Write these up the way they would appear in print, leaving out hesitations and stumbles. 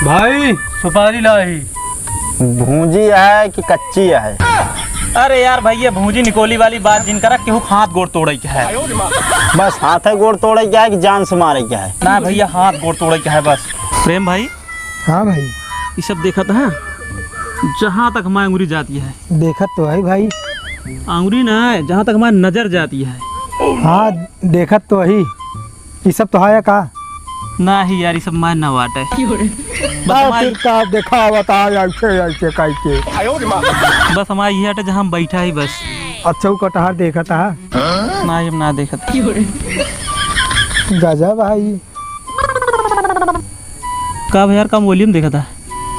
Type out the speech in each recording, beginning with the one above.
भाई सुपारी लाई। भूंजी है कि कच्ची है? अरे यार भैया भूंजी निकोली वाली बात जिन करा केहू हाथ गोड़ तोड़े के है। बस हाथ है गोड़ तोड़े क्या है कि जान से मारे क्या है? ना भैया हाथ गोड़ तोड़े के है बस। प्रेम भाई। हाँ भाई। ये सब देखा था जहाँ तक हमारी अंगुरी जाती है। देखा तो है भाई। अंगुरी ना है जहाँ तक हमारी नजर जाती है। हाँ देखा तो ही। ये सब तो है का ना ही यार ये सब मार ना वाट है। फिर का देखा बता ऐसे ऐसे करके। बस हमारा ये हट जहाँ हम बैठा ही बस। अच्छा वो कटहर देखा था ना ही हम ना देखा था। गजब भाई। कब यार कम वॉल्यूम देखा था?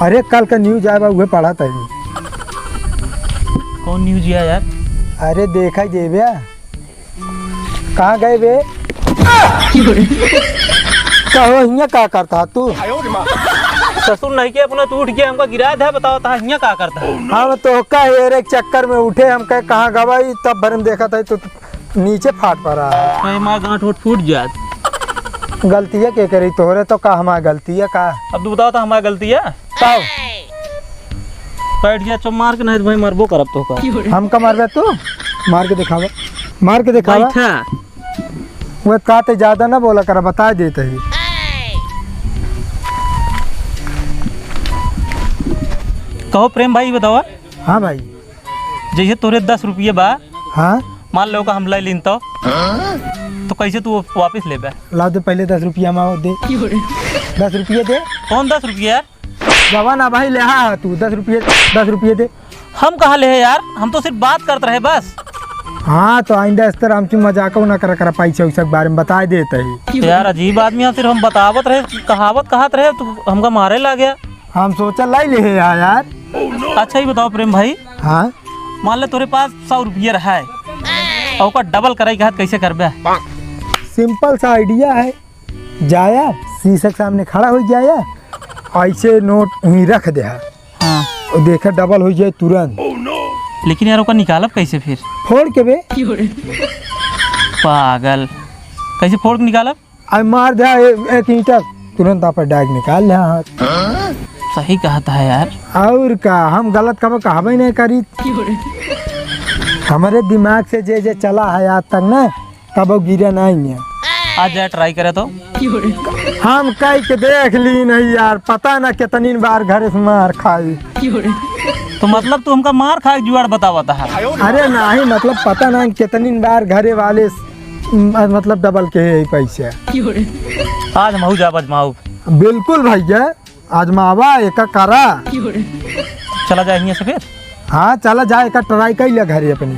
अरे कल का न्यूज आया वो पढ़ा था ही। कौन न्यूज आया यार? अरे देखा ही भैया। कहाँ गए बे? कहो हियाँ क्या करता तू? ससुर नहीं किया अपना तू उठ गया हमका गिरा था। बताओ था हियाँ क्या करता है? हम तो का एक चक्कर में उठे हम कहे कहाँ गवाई तब भर में देखा था तो नीचे फाट पड़ा है। हमारा गांठ वोट फूट जात। गलती है क्या करी तोहरे तो का हमारी गलती है का? अब तू बताओ था हमारी गलती है? तब बैठ गया चुप मार के नहीं तो भाई मरबो करब तो का। हम का मारबे तू? मार के दिखावा। मार के दिखावा। वो कहते ज्यादा ना बोला कर बता देते ही। कहो प्रेम भाई बताओ। हाँ भाई। जैसे तोरे 10 रुपये बा। हाँ मान लो का हम ले लीन तो कैसे तू वापस ले बे? ला दे पहले 10 रुपया माओ दे। 10 रुपये दे। कौन 10 रुपये यार? जवाना भाई ले हाँ तू 10 रुपये दे। हम कहाँ ले है यार? हम तो सिर्फ बात करते रहे बस। हाँ तो आइंदा इस तरह हमकी मजाक ना कर पैसे उसे बारे में बता देते ही। यार अजीब आदमी है। सिर्फ हम बतावत रहे कहावत कहत रहे तो हमका मारे ला गया। हम सोचा लाई ले यार। अच्छा ही बताओ प्रेम भाई। हाँ मान ले तोरे पास 100 रुपये रहा है और का डबल कराई कहत कैसे करबे? सिंपल सा आइडिया है। जाया शीशे के सामने खड़ा हो जाया ऐसे नोट वहीं रख दे। हाँ और देखा डबल हो जाए तुरंत। लेकिन यार ओका निकालब कैसे फिर? फोड़ के बे। पागल कैसे फोड़ के निकालब? आई मार दे एक ईंटा तुरंत आप डाग निकाल ले हाथ। सही कहता है यार। और का हम गलत कब कहबे नहीं करी। हमारे दिमाग से जे चला है आज तक ना तब गिरा नहीं है। आज जाए ट्राई करे तो। हम कह के देख ली नहीं यार पता ना कितनी बार घर से मार खाई। तो मतलब तू हमका मार खा जुआड़ बतावता है? अरे नहीं मतलब पता ना कितनी बार घरे वाले मतलब डबल के है पैसे। आज महू जा बजमाऊ। बिल्कुल भैया आजमावा एक करा। चला जाए यहाँ से फिर। हाँ चला जाए एक ट्राई कर लिया घरे अपनी।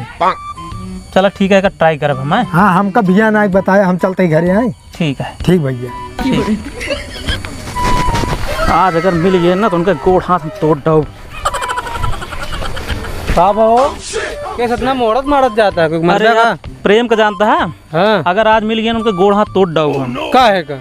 चला ठीक है ट्राई करब हम। हाँ हमका भैया ना बताया हम चलते घरे आए। ठीक है। ठीक भैया। आज अगर मिल गए ना तो उनका गोड़ हाथ तोड़ दो। कैसे इतना मोड़त मारत जाता है? कोई अरे यार, प्रेम का जानता है? हाँ। अगर आज मिल गया ना उनके गोड़ हाथ तोड़ दो हम। का है का?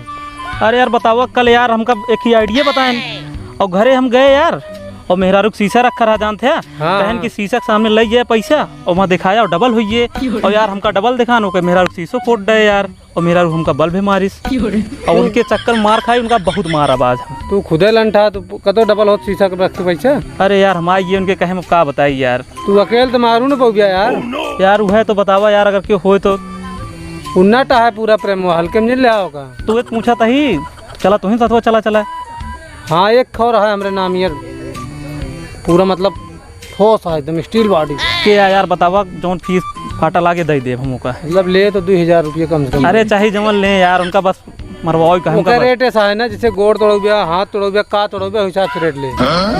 अरे यार बताओ कल यार हमका एक ही आइडिया बताएं और घरे हम गए यार और मेहरारू शीशा रखा रहा जानते हैं। हाँ। बहन की शीशा के सामने ले गया पैसा और वहाँ दिखाया और डबल हुई और यार हमका डबल दिखाना हो मेहरारू शीशो फोड़ दे यार और मेहरारू हमका बल भी मारिस और उनके चक्कर मार खाई उनका बहुत मार आवाज। तू खुदे लंठा तो कतो डबल हो शीशा के रख के पैसा? अरे यार हम आइए उनके कहे में का बताई यार। तू अकेले तो मारू ना पौ गया यार। यार वह तो बतावा यार अगर क्यों हो तो। उन्नाटा है पूरा प्रेम हल्के में ले आओगा। तू एक पूछा था ही चला तू ही साथ चला चला। हाँ एक खौर है हमारे नाम यार पूरा मतलब ठोस है एकदम स्टील बॉडी के यार बतावा जौन फीस फाटा लाके दे दे हम का। मतलब ले तो 2000 रुपये कम से कम। अरे चाहे जमन ले यार उनका बस मरवाओ कहीं का रेट ऐसा है ना जैसे गोड़ तोड़ो गया हाथ तोड़ो गया का तोड़ो गया हिसाब से रेट ले।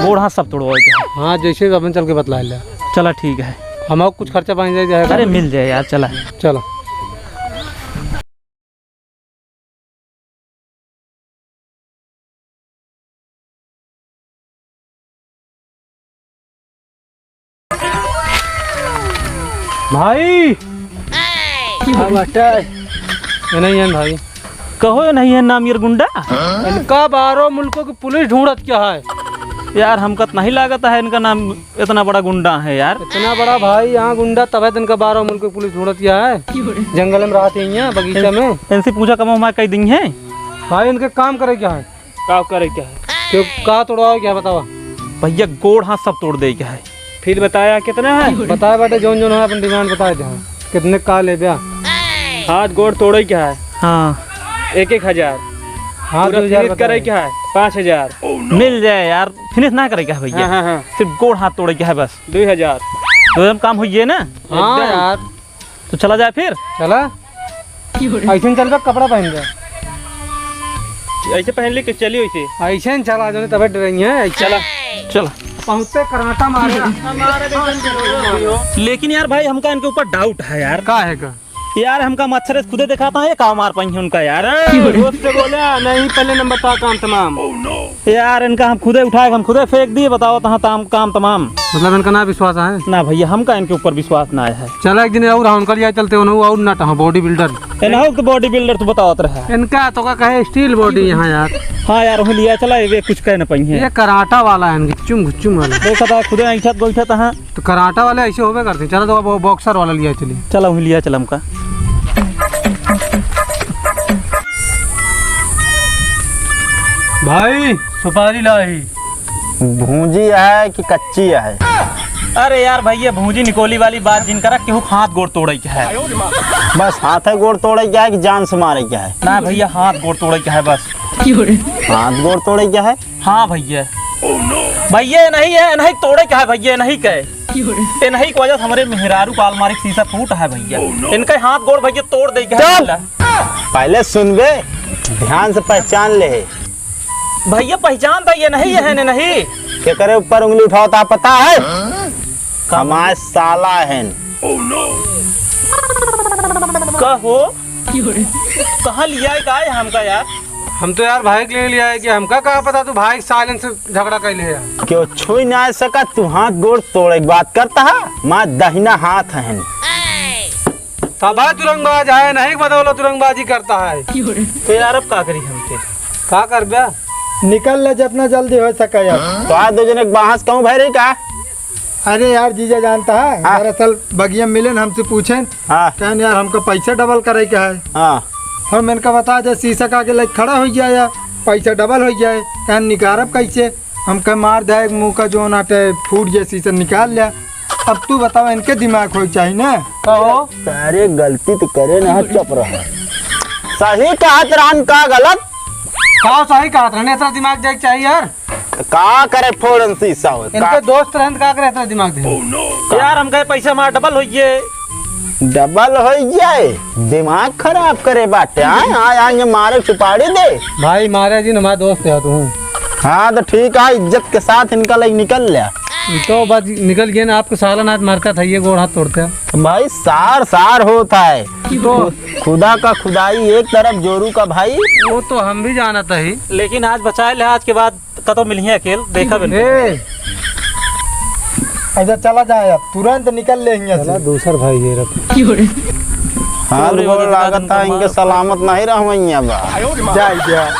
गोड़ हाथ सब तोड़वाओ। हाँ जैसे अपन चल के बतला ले। चला ठीक है। हम कुछ खर्चा पानी जाएगा। अरे मिल जाए यार चला। चलो भाई। नहीं है भाई। कहो नहीं है नाम यार गुंडा। इनका 12 मुल्कों की पुलिस ढूंढत क्या है यार हमको नहीं लागत है इनका नाम इतना बड़ा गुंडा है यार। इतना बड़ा भाई यहाँ गुंडा तब है इनका 12 मुल्कों की पुलिस ढूंढत क्या है। जंगल में रहते हैं यहाँ बगीचा में। इनसे पूछा कमा कई दिन है भाई इनके काम करे क्या है? काम करे क्या है? क्यों कहाँ तोड़वाओ क्या बतावा? भैया गोड़ हाथ सब तोड़ दे क्या है। फिर बताया कितना है? बताए बेटे जोन जोन है अपन डिमांड बताए थे कितने का ले ब्या। हाथ गोड़ तोड़े क्या है? हाँ 1,000। हाँ पूरा 2,000 फिनिश करे क्या है? 5,000। मिल जाए यार, फिनिश ना करे क्या है भैया। हाँ। सिर्फ गोड़ हाथ तोड़े क्या है बस। 2,000। तो हम काम हुई है ना। हाँ एकदम। यार तो चला जाए फिर। चला ऐसे चल बे कपड़ा पहन गया ऐसे पहन ली कि चली वैसे। ऐसे ही चला जो तबे डरेंगे है चला। चला। पहुँचते कराटा मारेगा। लेकिन यार भाई हमका इनके ऊपर डाउट है यार। का है का यार हमका मच्छर खुदे दिखाता है, काम मार पाई है उनका यार। दोस्त से बोला नहीं पहले नंबर था काम तमाम। यार इनका हम खुदे उठाए, हम खुदे फेंक दिए। बताओ तहाँ काम तमाम। मतलब इनका ना विश्वास है ना भैया हमका इनके ऊपर विश्वास ना है। चला एक दिन और हम कल चलते और ना टहा बॉडी बिल्डर एनाहो तो बॉडी बिल्डर तो बताओ रहा। इनका तो का कहे स्टील बॉडी यहाँ यार। हाँ यार वही लिया चला, ये कुछ कह न पाई है। ये कराटा वाला है इनकी गुच्चुम वाला। देखा था खुदे ऐसा गोईठा था। तो कराटा वाले ऐसे होवे करते। चलो तो वो बॉक्सर वाला लिया चलिए। चला वही लिया चला हमका। भाई सुपारी लाई। भूंजी है कि कच्ची है? अरे यार भैया भूजी निकोली वाली बात जिन करा केहू हाथ गोड़ तोड़े क्या है। बस हाथ गोड़ तोड़े क्या है कि जान से मारे क्या है? ना भैया हाथ गोड़ तोड़े क्या है बस। हाथ गोड़ तोड़े क्या है? हाँ भैया भैया नहीं है, नहीं तोड़े क्या है भैया, नहीं कहे ये नहीं की वजह से हमारे मेहरारू का अलमारी का शीशा फूट है भैया। इनका हाथ गोड़ भैया तोड़ दे क्या है। पहले सुनबे, ध्यान से पहचान ले। भैया पहचान था ये नहीं है ने नहीं। के करे ऊपर उंगली उठाता पता है? हमारे साला है। कहो कहाँ लिया है का है हमका यार। हम तो यार भाई के लिए लिया है कि हमका कहा पता तू भाई सालन से झगड़ा कर लिया। क्यों छुई ना सका तू हाथ गोड़ तोड़े की बात करता है? माँ दहिना हाथ है। तबा तुरंगबाज है नहीं बदौलो तुरंगबाजी करता है। तो यार अब का करी हम फिर। का कर ब्या निकल ले जितना जल्दी हो सका यार। तो आज दो जने बाहस कहूँ भाई का? अरे यार जीजा जानता है हाँ। दरअसल बगिया मिले न हमसे पूछे हाँ कहन यार हमको पैसा डबल करे क्या है। हाँ हम इनका बता दे शीशा का आगे लग खड़ा हो जाए या पैसा डबल हो जाए। कहन निकारब कैसे? हम कह मार दे मुँह का जो नाटे फूट जाए शीशा निकाल लिया। अब तू बताओ इनके दिमाग हो चाहिए ना। कहो सारे गलती तो करे ना चुप रहो। सही कहा रान का गलत कहो सही कहा था इतना दिमाग देख चाहिए यार। का करे फोड़न शीशा हो इनके दोस्त रहन का करे इतना दिमाग दे। यार हम कहे पैसा मार डबल होइए। डबल हो जाए दिमाग खराब करे बाटे। आए मारे सुपारी दे। भाई मारे जी हमारे दोस्त है तू। हाँ तो ठीक है, इज्जत के साथ इनका लग निकल लिया। तो बात निकल गया ना। आपको सालन हाथ मारता था ये गोड़ हाथ तोड़ते हैं। भाई सार सार होता है। तो खुदा का खुदाई एक तरफ, जोरू का भाई। वो तो हम भी जाना था ही। लेकिन आज बचाए ले, आज के बाद कतो मिली है अकेल देखा बिन। ऐसा चला जाए अब तुरंत निकल लेंगे। दूसर भाई ये हाथ गोड़ लागत था इनके सलामत नहीं रह जाए